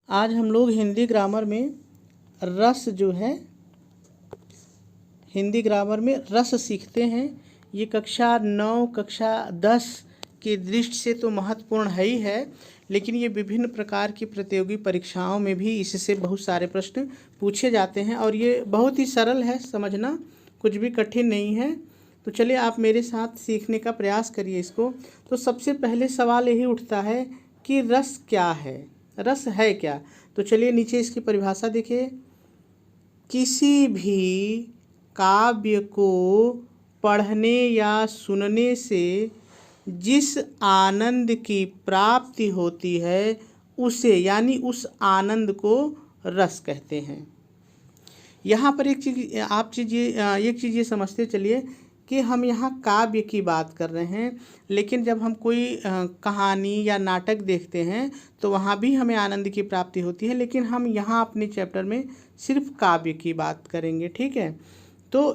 आज हम लोग हिंदी ग्रामर में रस जो है हिंदी ग्रामर में रस सीखते हैं। ये कक्षा 9 कक्षा 10 की दृष्टि से तो महत्वपूर्ण है ही है, लेकिन ये विभिन्न प्रकार की प्रतियोगी परीक्षाओं में भी इससे बहुत सारे प्रश्न पूछे जाते हैं और ये बहुत ही सरल है समझना, कुछ भी कठिन नहीं है। तो चलिए आप मेरे साथ सीखने का प्रयास करिए इसको। तो सबसे पहले सवाल यही उठता है कि रस क्या है, रस है क्या। तो चलिए नीचे इसकी परिभाषा देखिए। किसी भी काव्य को पढ़ने या सुनने से जिस आनंद की प्राप्ति होती है उसे यानी उस आनंद को रस कहते हैं। यहाँ पर एक चीज़ ये समझते चलिए कि हम यहाँ काव्य की बात कर रहे हैं, लेकिन जब हम कोई कहानी या नाटक देखते हैं तो वहाँ भी हमें आनंद की प्राप्ति होती है, लेकिन हम यहाँ अपने चैप्टर में सिर्फ काव्य की बात करेंगे, ठीक है। तो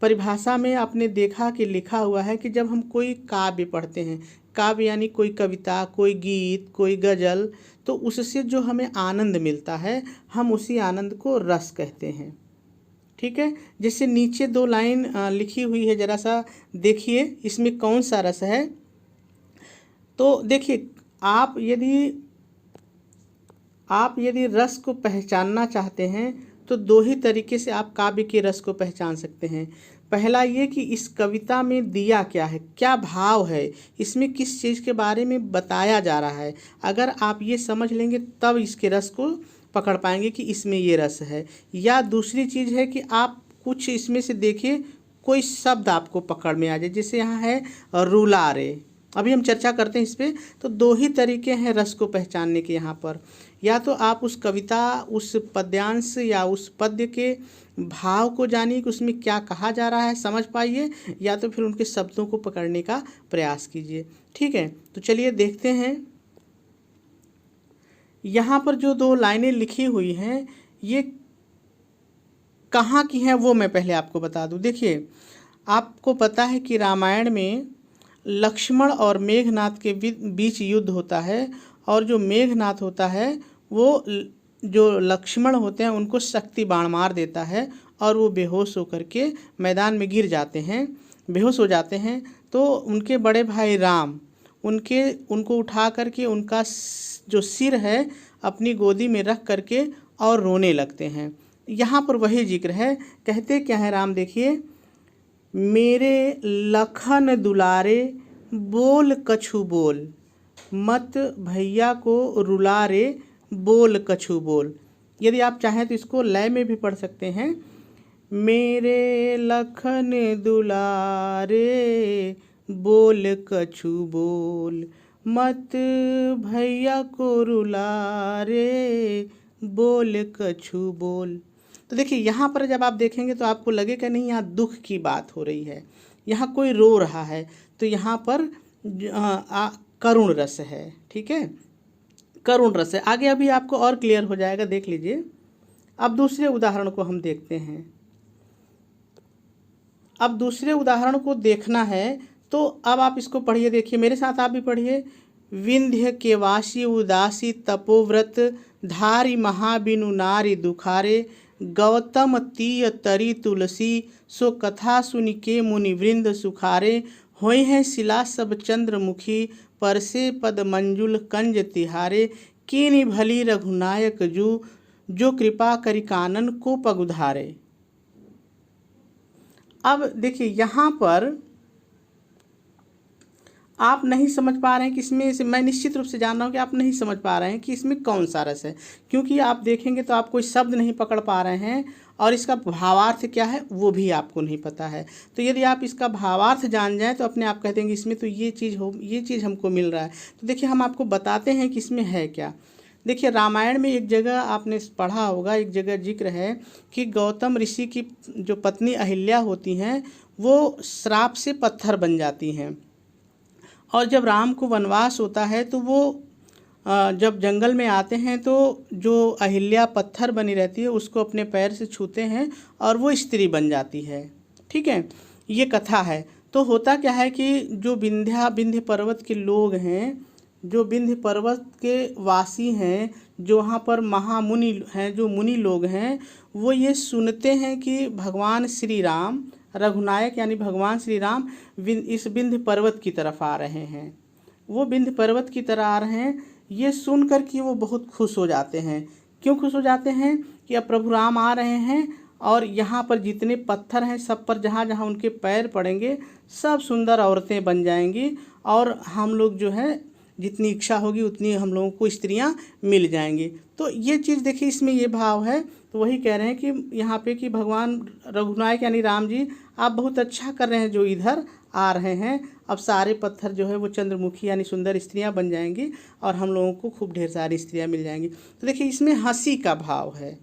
परिभाषा में आपने देखा कि लिखा हुआ है कि जब हम कोई काव्य पढ़ते हैं, काव्य यानी कोई कविता, कोई गीत, कोई गज़ल, तो उससे जो हमें आनंद मिलता है हम उसी आनंद को रस कहते हैं, ठीक है। जैसे नीचे 2 लाइन लिखी हुई है, ज़रा सा देखिए इसमें कौन सा रस है। तो देखिए आप यदि रस को पहचानना चाहते हैं तो 2 ही तरीके से आप काव्य के रस को पहचान सकते हैं। पहला ये कि इस कविता में दिया क्या है, क्या भाव है, इसमें किस चीज़ के बारे में बताया जा रहा है। अगर आप ये समझ लेंगे तब इसके रस को पकड़ पाएंगे कि इसमें ये रस है। या दूसरी चीज़ है कि आप कुछ इसमें से देखिए, कोई शब्द आपको पकड़ में आ जाए, जैसे यहाँ है रुलारे। अभी हम चर्चा करते हैं इस पर। तो 2 ही तरीके हैं रस को पहचानने के यहाँ पर। या तो आप उस कविता, उस पद्यांश या उस पद्य के भाव को जानिए कि उसमें क्या कहा जा रहा है, समझ पाइए, या तो फिर उनके शब्दों को पकड़ने का प्रयास कीजिए, ठीक है। तो चलिए देखते हैं। यहाँ पर जो 2 लाइनें लिखी हुई हैं ये कहाँ की हैं वो मैं पहले आपको बता दूँ। देखिए आपको पता है कि रामायण में लक्ष्मण और मेघनाथ के बीच युद्ध होता है, और जो मेघनाथ होता है वो जो लक्ष्मण होते हैं उनको शक्ति बाण मार देता है और वो बेहोश होकर के मैदान में गिर जाते हैं, बेहोश हो जाते हैं। तो उनके बड़े भाई राम उनको उठा करके उनका जो सिर है अपनी गोदी में रख करके और रोने लगते हैं। यहाँ पर वही जिक्र है, कहते क्या है राम, देखिए, मेरे लखन दुलारे बोल कछु बोल, मत भैया को रुला रे बोल कछु बोल। यदि आप चाहें तो इसको लय में भी पढ़ सकते हैं। मेरे लखन दुलारे बोल कछु बोल, मत भैया को रुला रे बोल कछु बोल। तो देखिए यहाँ पर जब आप देखेंगे तो आपको लगेगा नहीं यहाँ दुख की बात हो रही है, यहाँ कोई रो रहा है, तो यहाँ पर करुण रस है, ठीक है, करुण रस है। आगे अभी आपको और क्लियर हो जाएगा, देख लीजिए। अब दूसरे उदाहरण को हम देखते हैं। अब दूसरे उदाहरण को देखना है तो अब आप इसको पढ़िए, देखिए मेरे साथ आप भी पढ़िए। विंध्य के वासी उदासी तपोव्रत, धारी महाबिनु नारी दुखारे, गौतम तीय तरी तुलसी, सो कथा सुनि के मुनि वृंद सुखारे, होय हैं शिला सब चंद्रमुखी, परसे पद मंजुल कंज तिहारे, कीनि भली रघुनायक जू, जो कृपा करि कानन को पगुधारे। अब देखिए यहाँ पर आप नहीं समझ पा रहे हैं कि इसमें से, मैं निश्चित रूप से जान रहा हूँ कि आप नहीं समझ पा रहे हैं कि इसमें कौन सा रस है, क्योंकि आप देखेंगे तो आप कोई शब्द नहीं पकड़ पा रहे हैं और इसका भावार्थ क्या है वो भी आपको नहीं पता है। तो यदि आप इसका भावार्थ जान जाएं तो अपने आप कह देंगे इसमें तो ये चीज़ हमको मिल रहा है। तो देखिए हम आपको बताते हैं कि इसमें है क्या। देखिए रामायण में एक जगह आपने पढ़ा होगा, एक जगह जिक्र है कि गौतम ऋषि की जो पत्नी अहिल्या होती हैं वो श्राप से पत्थर बन जाती हैं, और जब राम को वनवास होता है तो वो जब जंगल में आते हैं तो जो अहिल्या पत्थर बनी रहती है उसको अपने पैर से छूते हैं और वो स्त्री बन जाती है, ठीक है, ये कथा है। तो होता क्या है कि जो विंध्य पर्वत के लोग हैं, जो विंध्य पर्वत के वासी हैं, जो वहाँ पर महामुनि हैं, जो मुनि लोग हैं, वो ये सुनते हैं कि भगवान श्री राम, रघुनायक यानी भगवान श्री राम इस विंध्य पर्वत की तरफ आ रहे हैं। वो विंध्य पर्वत की तरफ आ रहे हैं, ये सुन कर कि वो बहुत खुश हो जाते हैं। क्यों खुश हो जाते हैं? कि अब प्रभु राम आ रहे हैं और यहाँ पर जितने पत्थर हैं सब पर जहाँ जहाँ उनके पैर पड़ेंगे सब सुंदर औरतें बन जाएंगी और हम लोग जो है जितनी इच्छा होगी उतनी हम लोगों को स्त्रियाँ मिल जाएंगी। तो ये चीज़ देखिए, इसमें ये भाव है। तो वही कह रहे हैं कि यहाँ पे कि भगवान रघुनायक यानी राम जी, आप बहुत अच्छा कर रहे हैं जो इधर आ रहे हैं। अब सारे पत्थर जो है वो चंद्रमुखी यानी सुंदर स्त्रियाँ बन जाएंगी और हम लोगों को खूब ढेर सारी स्त्रियाँ मिल जाएंगी। तो देखिए, इसमें हंसी का भाव है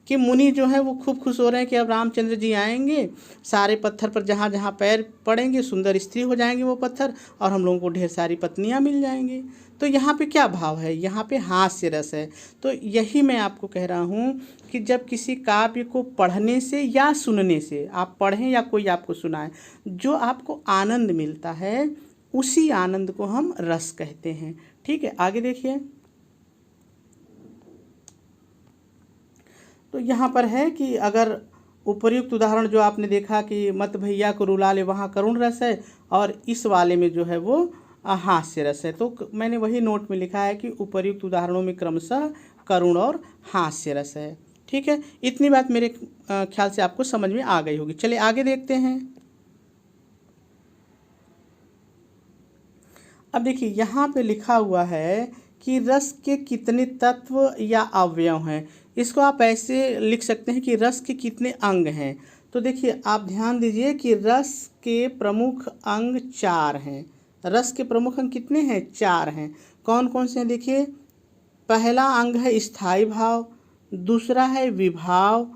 कि मुनि जो है वो खूब खुश हो रहे हैं कि अब रामचंद्र जी आएंगे, सारे पत्थर पर जहाँ जहाँ पैर पड़ेंगे सुंदर स्त्री हो जाएंगे वो पत्थर और हम लोगों को ढेर सारी पत्नियाँ मिल जाएंगी। तो यहाँ पे क्या भाव है? यहाँ पे हास्य रस है। तो यही मैं आपको कह रहा हूँ कि जब किसी काव्य को पढ़ने से या सुनने से, आप पढ़ें या कोई आपको सुनाए, जो आपको आनंद मिलता है उसी आनंद को हम रस कहते हैं। ठीक है, आगे देखिए। तो यहाँ पर है कि अगर उपर्युक्त उदाहरण जो आपने देखा कि मत भैया को रुला ले, वहाँ करुण रस है और इस वाले में जो है वो हास्य रस है। तो मैंने वही नोट में लिखा है कि उपर्युक्त उदाहरणों में क्रमशः करुण और हास्य रस है। ठीक है, इतनी बात मेरे ख्याल से आपको समझ में आ गई होगी। चलिए आगे देखते हैं। अब देखिए, यहाँ पे लिखा हुआ है कि रस के कितने तत्व या अवयव हैं। इसको आप ऐसे लिख सकते हैं कि रस के कितने अंग हैं। तो देखिए, आप ध्यान दीजिए कि रस के प्रमुख अंग 4 हैं। रस के प्रमुख अंग कितने हैं? 4 हैं। कौन कौन से हैं? देखिए, पहला अंग है स्थायी भाव, दूसरा है विभाव,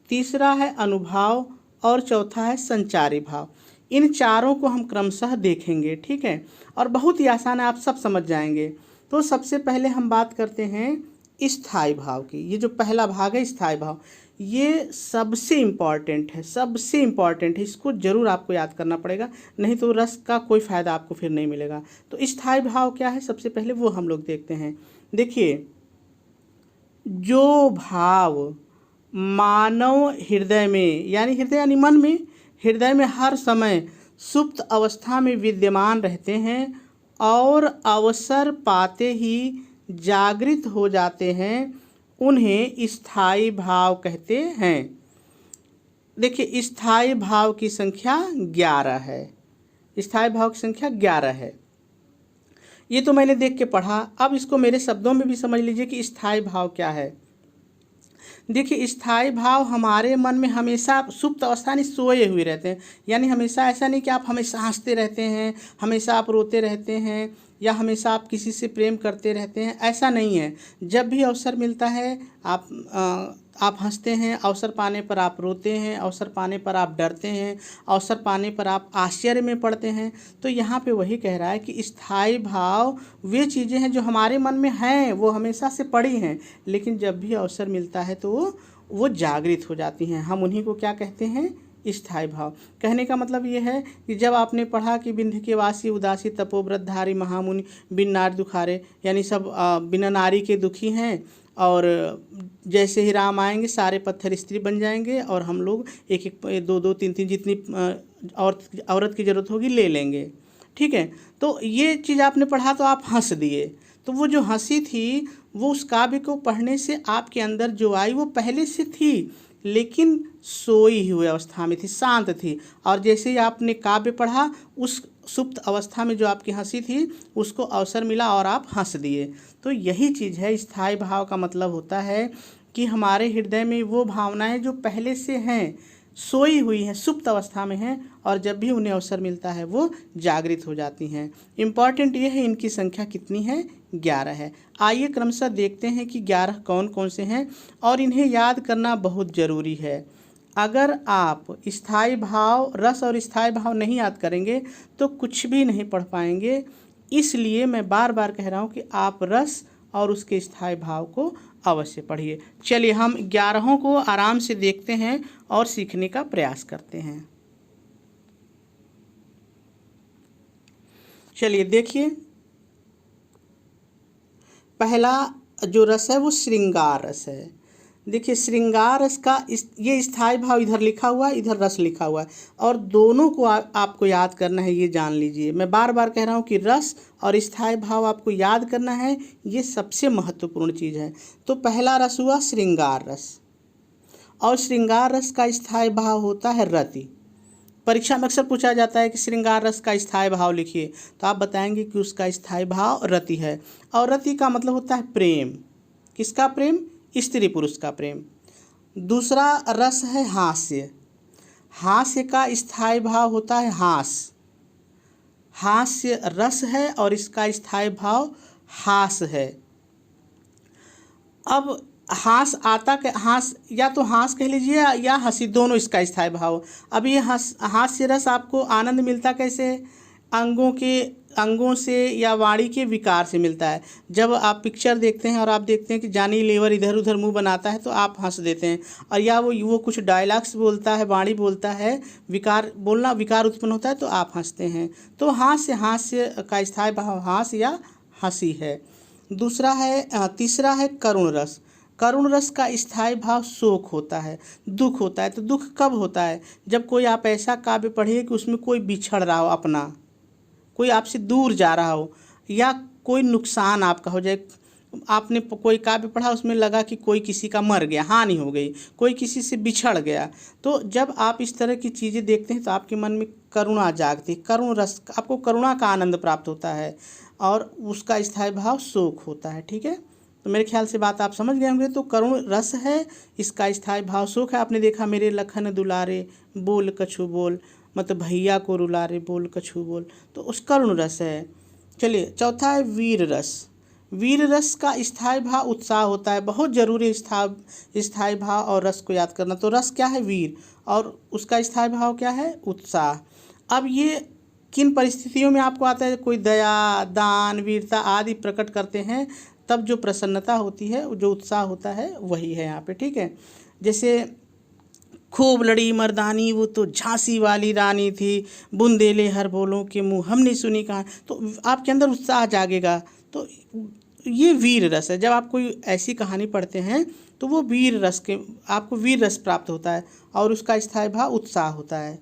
तीसरा है अनुभाव और चौथा है संचारी भाव। इन चारों को हम क्रमशः देखेंगे। ठीक है, और बहुत ही आसान है, आप सब समझ जाएंगे। तो सबसे पहले हम बात करते हैं स्थायी भाव की। ये जो पहला भाग है स्थायी भाव, ये सबसे इम्पॉर्टेंट है, सबसे इम्पॉर्टेंट है। इसको जरूर आपको याद करना पड़ेगा, नहीं तो रस का कोई फ़ायदा आपको फिर नहीं मिलेगा। तो स्थायी भाव क्या है सबसे पहले वो हम लोग देखते हैं। देखिए, जो भाव मानव हृदय में यानी हृदय यानी मन में, हृदय में हर समय सुप्त अवस्था में विद्यमान रहते हैं और अवसर पाते ही जागृत हो जाते हैं, उन्हें स्थायी भाव कहते हैं। देखिए, स्थायी भाव की संख्या 11 है। स्थायी भाव की संख्या 11 है। ये तो मैंने देख के पढ़ा, अब इसको मेरे शब्दों में भी समझ लीजिए कि स्थायी भाव क्या है। देखिए, स्थायी भाव हमारे मन में हमेशा सुप्त अवस्था नहीं, सोए हुए रहते हैं। यानी हमेशा ऐसा नहीं कि आप हमेशा हंसते रहते हैं, हमेशा आप रोते रहते हैं या हमेशा आप किसी से प्रेम करते रहते हैं, ऐसा नहीं है। जब भी अवसर मिलता है आप हंसते हैं, अवसर पाने पर आप रोते हैं, अवसर पाने पर आप डरते हैं, अवसर पाने पर आप आश्चर्य में पड़ते हैं। तो यहाँ पे वही कह रहा है कि स्थायी भाव वे चीज़ें हैं जो हमारे मन में हैं, वो हमेशा से पड़ी हैं, लेकिन जब भी अवसर मिलता है तो वो जागृत हो जाती हैं। हम उन्हीं को क्या कहते हैं? स्थायी भाव। कहने का मतलब ये है कि जब आपने पढ़ा कि विंध्य के वासी उदासी तपोव्रतधारी महामुनि बिन नारी दुखारे, यानी सब बिना नारी के दुखी हैं और जैसे ही राम आएंगे सारे पत्थर स्त्री बन जाएंगे और हम लोग एक एक दो दो तीन तीन जितनी औरत की ज़रूरत होगी ले लेंगे। ठीक है, तो ये चीज़ आपने पढ़ा तो आप हंस दिए। तो वो जो हंसी थी वो उस काव्य को पढ़ने से आपके अंदर जो आई वो पहले से थी, लेकिन सोई हुई अवस्था में थी, शांत थी। और जैसे ही आपने काव्य पढ़ा उस सुप्त अवस्था में जो आपकी हंसी थी उसको अवसर मिला और आप हंस दिए। तो यही चीज़ है, स्थायी भाव का मतलब होता है कि हमारे हृदय में वो भावनाएं जो पहले से हैं, सोई हुई हैं, सुप्त अवस्था में हैं और जब भी उन्हें अवसर मिलता है वो जागृत हो जाती हैं। इम्पॉर्टेंट ये है इनकी संख्या कितनी है? 11 है। आइए क्रमशः देखते हैं कि 11 कौन कौन से हैं और इन्हें याद करना बहुत ज़रूरी है। अगर आप स्थायी भाव, रस और स्थायी भाव नहीं याद करेंगे तो कुछ भी नहीं पढ़ पाएंगे। इसलिए मैं बार बार कह रहा हूँ कि आप रस और उसके स्थायी भाव को अवश्य पढ़िए। चलिए हम 11 को आराम से देखते हैं और सीखने का प्रयास करते हैं। चलिए देखिए, पहला जो रस है वो श्रृंगार रस है। देखिए श्रृंगार रस का ये स्थायी भाव इधर लिखा हुआ है, इधर रस लिखा हुआ है, और दोनों को आपको याद करना है, ये जान लीजिए। मैं बार बार कह रहा हूँ कि रस और स्थायी भाव आपको याद करना है, ये सबसे महत्वपूर्ण चीज़ है। तो पहला रस हुआ श्रृंगार रस, और श्रृंगार रस का स्थायी भाव होता है रति। परीक्षा में अक्सर पूछा जाता है कि श्रृंगार रस का स्थायी भाव लिखिए, तो आप बताएंगे कि उसका स्थायी भाव रति है। और रति का मतलब होता है प्रेम। किसका प्रेम? स्त्री पुरुष का प्रेम। दूसरा रस है हास्य। हास्य का स्थायी भाव होता है हास। हास्य रस है और इसका स्थायी भाव हास है। अब हास आता के हास, या तो हास कह लीजिए या हंसी, दोनों इसका स्थायी भाव। अब ये हास्य रस आपको आनंद मिलता कैसे? अंगों से या वाणी के विकार से मिलता है। जब आप पिक्चर देखते हैं और आप देखते हैं कि जॉनी लीवर इधर उधर मुंह बनाता है तो आप हंस देते हैं, और या वो कुछ डायलॉग्स बोलता है, वाणी बोलता है, विकार उत्पन्न होता है तो आप हंसते हैं। तो हास्य का स्थायी भाव हास या हंसी है। तीसरा है करुण रस। करुण रस का स्थायी भाव शोक होता है, दुख होता है। तो दुख कब होता है? जब कोई आप ऐसा काव्य पढ़िए कि उसमें कोई बिछड़ रहा हो, अपना कोई आपसे दूर जा रहा हो, या कोई नुकसान आपका हो जाए। आपने कोई काव्य पढ़ा, उसमें लगा कि कोई किसी का मर गया, हानि हो गई, कोई किसी से बिछड़ गया। तो जब आप इस तरह की चीज़ें देखते हैं तो आपके मन में करुणा जागती है। करुण रस, आपको करुणा का आनंद प्राप्त होता है, और उसका स्थायी भाव शोक होता है। ठीक है, तो मेरे ख्याल से बात आप समझ गए होंगे। तो करुण रस है, इसका स्थायी भाव शोक है। आपने देखा मेरे लखन दुलारे बोल कछु बोल, मतलब भैया को रुलारे बोल कछु बोल, तो उस करुण रस है। चलिए चौथा है वीर रस। वीर रस का स्थायी भाव उत्साह होता है। बहुत जरूरी स्थायी भाव और रस को याद करना। तो रस क्या है? वीर, और उसका स्थायी भाव क्या है? उत्साह। अब ये किन परिस्थितियों में आपको आता है? कोई दया, दान, वीरता आदि प्रकट करते हैं, तब जो प्रसन्नता होती है, जो उत्साह होता है, वही है यहाँ पे। ठीक है, जैसे खूब लड़ी मर्दानी वो तो झांसी वाली रानी थी, बुंदेले हर बोलों के मुँह हमने सुनी कहा, तो आपके अंदर उत्साह जागेगा। तो ये वीर रस है। जब आप कोई ऐसी कहानी पढ़ते हैं तो वो वीर रस के, आपको वीर रस प्राप्त होता है, और उसका स्थायी भाव उत्साह होता है।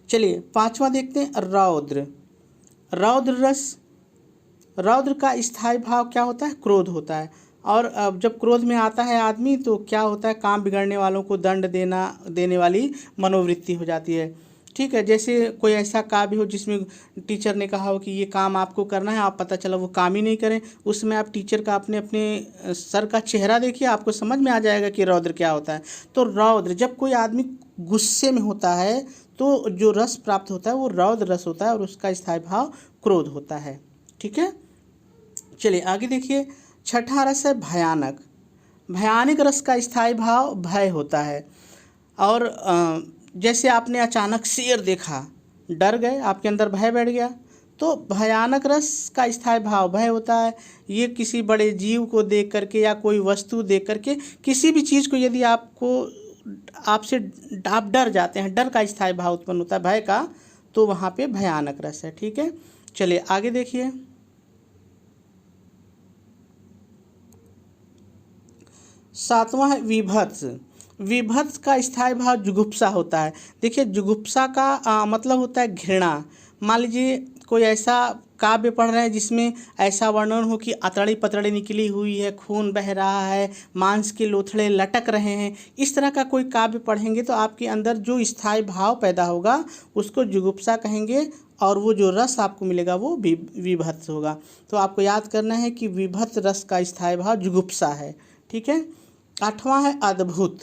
चलिए पांचवा देखते हैं, रौद्र। रौद्र रस, रौद्र का स्थायी भाव क्या होता है? क्रोध होता है। और जब क्रोध में आता है आदमी तो क्या होता है? काम बिगड़ने वालों को दंड देने वाली मनोवृत्ति हो जाती है। ठीक है, जैसे कोई ऐसा काव्य हो जिसमें टीचर ने कहा हो कि ये काम आपको करना है, आप पता चला वो काम ही नहीं करें, उसमें आप टीचर का अपने सर का चेहरा देखिए, आपको समझ में आ जाएगा कि रौद्र क्या होता है। तो रौद्र, जब कोई आदमी गुस्से में होता है तो जो रस प्राप्त होता है वो रौद्र रस होता है, और उसका स्थायी भाव क्रोध होता है। ठीक है, चलिए आगे देखिए। छठा रस है भयानक। भयानक रस का स्थायी भाव भय होता है। और जैसे आपने अचानक शेर देखा, डर गए, आपके अंदर भय बैठ गया, तो भयानक रस का स्थायी भाव भय होता है। ये किसी बड़े जीव को देख करके या कोई वस्तु देख करके, किसी भी चीज़ को यदि आप डर जाते हैं, डर का स्थायी भाव उत्पन्न होता है, भय का, तो वहाँ पे भयानक रस है। ठीक है, चलिए आगे देखिए। सातवां है विभत्स। विभत्स का स्थायी भाव जुगुप्सा होता है। देखिए जुगुप्सा का मतलब होता है घृणा। मान लीजिए कोई ऐसा काव्य पढ़ रहे हैं जिसमें ऐसा वर्णन हो कि अतड़ी पतड़ी निकली हुई है, खून बह रहा है, मांस के लोथड़े लटक रहे हैं, इस तरह का कोई काव्य पढ़ेंगे तो आपके अंदर जो स्थायी भाव पैदा होगा उसको जुगुप्सा कहेंगे, और वो जो रस आपको मिलेगा वो विभत्स होगा। तो आपको याद करना है कि विभत्स रस का स्थायी भाव जुगुप्सा है। ठीक है, आठवां है अद्भुत।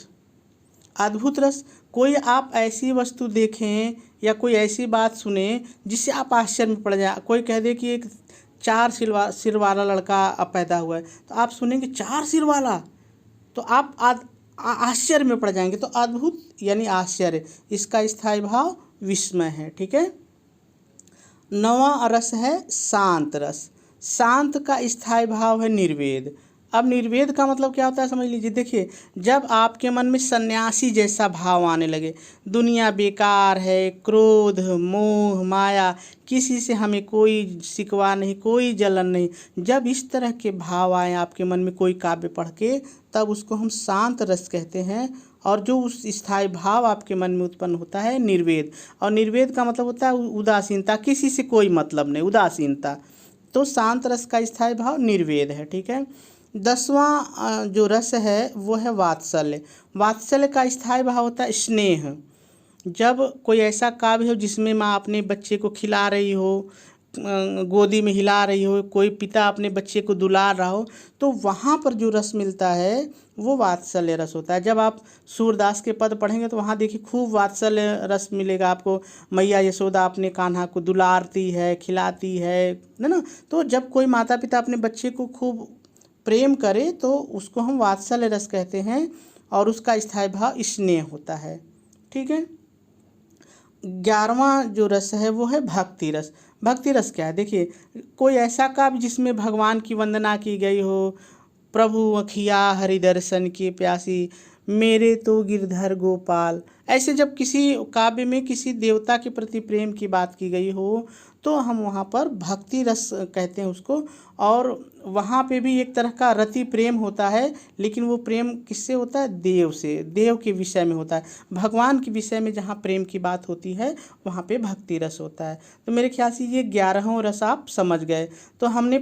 अद्भुत रस, कोई आप ऐसी वस्तु देखें या कोई ऐसी बात सुने जिससे आप आश्चर्य में पड़ जाए। कोई कह दे कि एक 4 सिर वाला लड़का पैदा हुआ है, तो आप सुनेंगे 4 सिर वाला, तो आप आश्चर्य में पड़ जाएंगे। तो अद्भुत यानी आश्चर्य, इसका स्थायी भाव विस्मय है। ठीक है, 9वां रस है शांत रस। शांत का स्थायी भाव है निर्वेद। अब निर्वेद का मतलब क्या होता है समझ लीजिए। देखिए, जब आपके मन में सन्यासी जैसा भाव आने लगे, दुनिया बेकार है, क्रोध मोह माया, किसी से हमें कोई शिकवा नहीं, कोई जलन नहीं, जब इस तरह के भाव आए आपके मन में कोई काव्य पढ़ के, तब उसको हम शांत रस कहते हैं। और जो उस स्थायी भाव आपके मन में उत्पन्न होता है निर्वेद। और निर्वेद का मतलब होता है उदासीनता, किसी से कोई मतलब नहीं, उदासीनता। तो शांत रस का स्थायी भाव निर्वेद है। ठीक है। 10वां जो रस है वो है वात्सल्य। वात्सल्य का स्थायी भाव होता है स्नेह। जब कोई ऐसा काव्य हो जिसमें माँ अपने बच्चे को खिला रही हो, गोदी में हिला रही हो, कोई पिता अपने बच्चे को दुलार रहा हो, तो वहाँ पर जो रस मिलता है वो वात्सल्य रस होता है। जब आप सूरदास के पद पढ़ेंगे तो वहाँ देखिए खूब वात्सल्य रस मिलेगा आपको। मैया यशोदा अपने कान्हा को दुलारती है, खिलाती है ना। तो जब कोई माता पिता अपने बच्चे को खूब प्रेम करे तो उसको हम वात्सल्य रस कहते हैं, और उसका स्थायी भाव स्नेह होता है। ठीक है। 11वां जो रस है वो है भक्ति रस। भक्ति रस क्या है? देखिए, कोई ऐसा काव्य जिसमें भगवान की वंदना की गई हो, प्रभु अखिया हरि दर्शन की प्यासी, मेरे तो गिरधर गोपाल, ऐसे जब किसी काव्य में किसी देवता के प्रति प्रेम की बात की गई हो तो हम वहाँ पर भक्ति रस कहते हैं उसको। और वहाँ पे भी एक तरह का रति प्रेम होता है, लेकिन वो प्रेम किससे होता है? देव से, देव के विषय में होता है। भगवान के विषय में जहाँ प्रेम की बात होती है वहाँ पे भक्ति रस होता है। तो मेरे ख्याल से ये 11वां रस आप समझ गए। तो हमने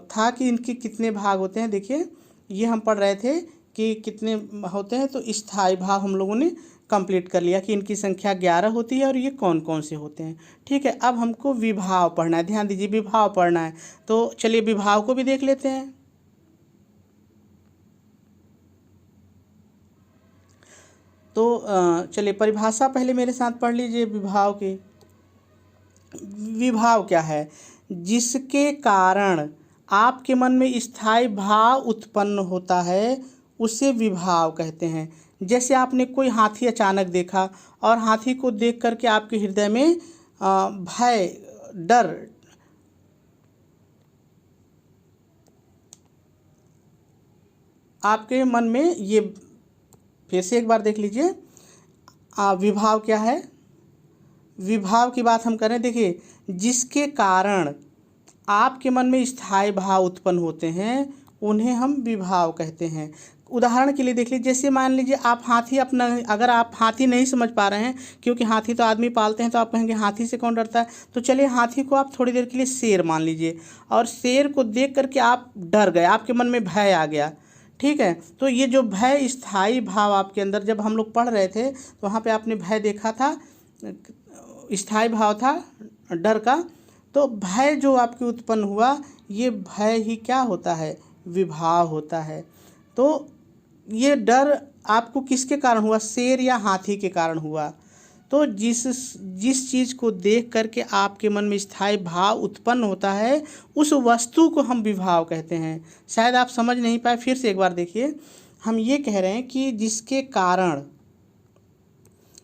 था कि इनके कितने भाग होते हैं, देखिए ये हम पढ़ रहे थे कि कितने होते हैं। तो स्थायी भाव हम लोगों ने कंप्लीट कर लिया कि इनकी संख्या 11 होती है और ये कौन कौन से होते हैं। ठीक है। अब हमको विभाव पढ़ना है, ध्यान दीजिए, विभाव पढ़ना है। तो चलिए विभाव को भी देख लेते हैं। तो चलिए परिभाषा पहले मेरे साथ पढ़ लीजिए विभाव की। विभाव क्या है? जिसके कारण आपके मन में स्थायी भाव उत्पन्न होता है उसे विभाव कहते हैं। जैसे आपने कोई हाथी अचानक देखा और हाथी को देख करके आपके हृदय में भय, डर, आपके मन में ये, फिर से एक बार देख लीजिए विभाव क्या है। विभाव की बात हम करें, देखिए जिसके कारण आपके मन में स्थायी भाव उत्पन्न होते हैं उन्हें हम विभाव कहते हैं। उदाहरण के लिए देख लीजिए, जैसे मान लीजिए आप हाथी अपना, अगर आप हाथी नहीं समझ पा रहे हैं क्योंकि हाथी तो आदमी पालते हैं तो आप कहेंगे हाथी से कौन डरता है, तो चलिए हाथी को आप थोड़ी देर के लिए शेर मान लीजिए और शेर को देख करके आप डर गए, आपके मन में भय आ गया। ठीक है। तो ये जो भय स्थायी भाव आपके अंदर, जब हम लोग पढ़ रहे थे तो वहाँ पे आपने भय देखा था, स्थायी भाव था डर का। तो भय जो आपके उत्पन्न हुआ, ये भय ही क्या होता है? विभाव होता है। तो ये डर आपको किसके कारण हुआ? शेर या हाथी के कारण हुआ। तो जिस चीज़ को देख करके आपके मन में स्थायी भाव उत्पन्न होता है उस वस्तु को हम विभाव कहते हैं। शायद आप समझ नहीं पाए, फिर से एक बार देखिए। हम ये कह रहे हैं कि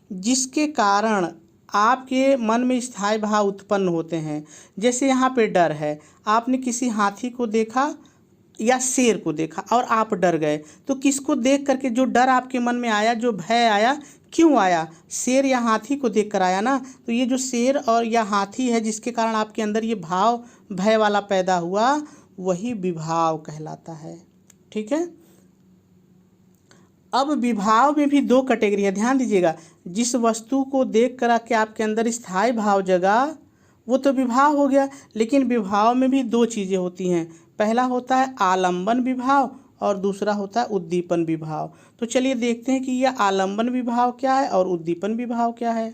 जिसके कारण आपके मन में स्थायी भाव उत्पन्न होते हैं। जैसे यहाँ पे डर है, आपने किसी हाथी को देखा या शेर को देखा और आप डर गए, तो किसको देख करके जो डर आपके मन में आया, जो भय आया, क्यों आया? शेर या हाथी को देख कर आया ना। तो ये जो शेर और या हाथी है जिसके कारण आपके अंदर ये भाव भय वाला पैदा हुआ, वही विभाव कहलाता है। ठीक है। अब विभाव में भी 2 कैटेगरी है, ध्यान दीजिएगा। जिस वस्तु को देख कर के आपके अंदर स्थायी भाव जगा वो तो विभाव हो गया, लेकिन विभाव में भी 2 चीज़ें होती हैं। पहला होता है आलंबन विभाव और दूसरा होता है उद्दीपन विभाव। तो चलिए देखते हैं कि यह आलंबन विभाव क्या है और उद्दीपन विभाव क्या है।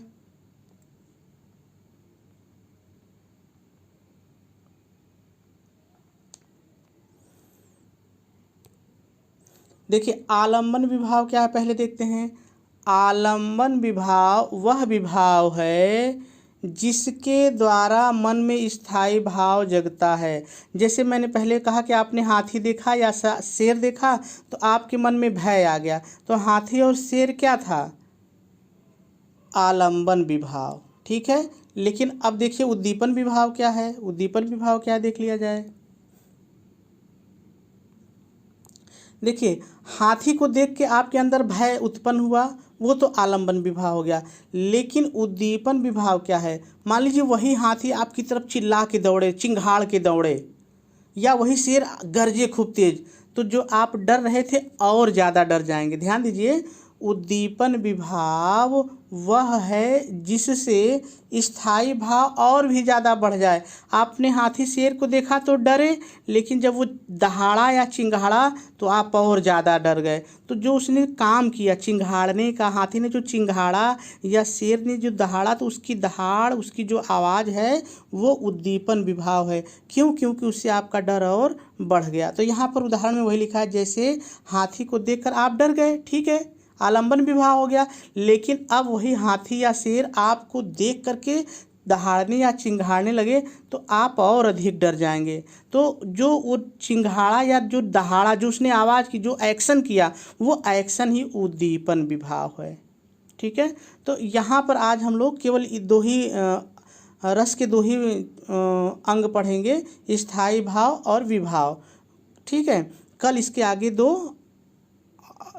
देखिए आलंबन विभाव क्या है, पहले देखते हैं। आलंबन विभाव वह विभाव है जिसके द्वारा मन में स्थायी भाव जगता है। जैसे मैंने पहले कहा कि आपने हाथी देखा या शेर देखा तो आपके मन में भय आ गया, तो हाथी और शेर क्या था? आलंबन विभाव। ठीक है। लेकिन अब देखिए उद्दीपन विभाव क्या है। उद्दीपन विभाव क्या है, देख लिया जाए। देखिए, हाथी को देख के आपके अंदर भय उत्पन्न हुआ, वो तो आलम्बन विभाव हो गया। लेकिन उद्दीपन विभाव क्या है? मान लीजिए वही हाथी आपकी तरफ चिल्ला के दौड़े, चिंघाड़ के दौड़े, या वही शेर गरजे खूब तेज, तो जो आप डर रहे थे और ज़्यादा डर जाएंगे। ध्यान दीजिए, उद्दीपन विभाव वह है जिससे स्थायी भाव और भी ज़्यादा बढ़ जाए। आपने हाथी शेर को देखा तो डरे, लेकिन जब वो दहाड़ा या चिंघाड़ा तो आप और ज़्यादा डर गए। तो जो उसने काम किया चिंघाड़ने का, हाथी ने जो चिंघाड़ा या शेर ने जो दहाड़ा, तो उसकी दहाड़, उसकी जो आवाज़ है वो उद्दीपन विभाव है। क्यों? क्योंकि उससे आपका डर और बढ़ गया। तो यहाँ पर उदाहरण में वही लिखा है, जैसे हाथी को देखकर आप डर गए, ठीक है, आलम्बन विभाव हो गया। लेकिन अब वही हाथी या शेर आपको देख करके दहाड़ने या चिंघाड़ने लगे तो आप और अधिक डर जाएंगे। तो जो वो चिंघाड़ा या जो दहाड़ा, जो उसने आवाज़ की, जो एक्शन किया, वो एक्शन ही उद्दीपन विभाव है। ठीक है, तो यहाँ पर आज हम लोग केवल दो ही रस के दो ही अंग पढ़ेंगे, स्थायी भाव और विभाव। ठीक है, कल इसके आगे दो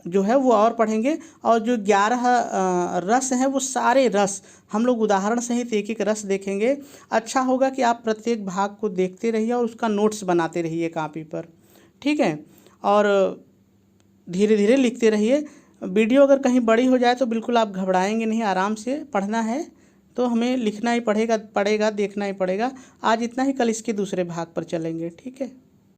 जो है वो और पढ़ेंगे। और जो 11 रस हैं वो सारे रस हम लोग उदाहरण सहित एक एक रस देखेंगे। अच्छा होगा कि आप प्रत्येक भाग को देखते रहिए और उसका नोट्स बनाते रहिए कॉपी पर, ठीक है, और धीरे धीरे लिखते रहिए। वीडियो अगर कहीं बड़ी हो जाए तो बिल्कुल आप घबराएंगे नहीं, आराम से पढ़ना है तो हमें लिखना ही पड़ेगा, देखना ही पड़ेगा। आज इतना ही, कल इसके दूसरे भाग पर चलेंगे, ठीक है।